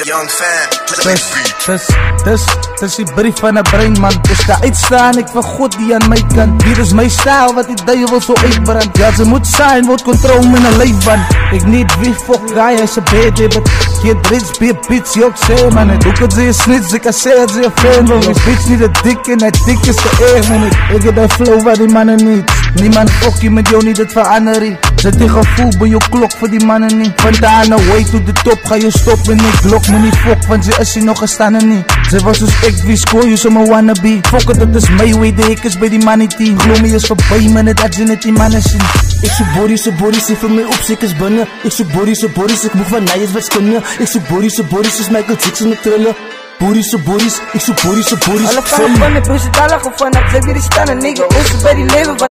Young fan. Dis die brief van 'n brein man. Dis daar uitstaan, ek vergoed die aan my kant. Hier is my stijl wat die duivel so uitbrand. Ja, ze moet zijn, wordt controle met een leefband. Ik niet wie fuck guy als je bed hebt. Get rich, be a bitch, yo, ik zeg man. Hoe kan ze je snitch, ik kan zeggen dat ze je fan wil. Die bitch niet de dik en het dik is de eer man. Ik heb dat flow waar die mannen niet. Niemand fuck je met jou niet, het verandering. Zet die gevoel bij je klok voor die mannen niet. Vandaan een way to the top, ga je stoppen. Ik blok me niet fuck, want ze is hier nog gestaan en niet. Ze was dus ik, wie scoor je zomaar wannabe. Fuck het, dat is my way, de ik is bij die money team. Geloof me is voorbij, man, het had je net die mannen zien. Ik zoek bodies, ze voor mij op, zeker is binnen. Ik zoek bodies, ik moet van nijs wat kunnen. Ik zoek bodies, is Michael Jackson met trillen. Bodies, ik zoek bodies. Alle van de bussen, alle gevangen, ik zeg weer die staan en nigga, ons bij die leven.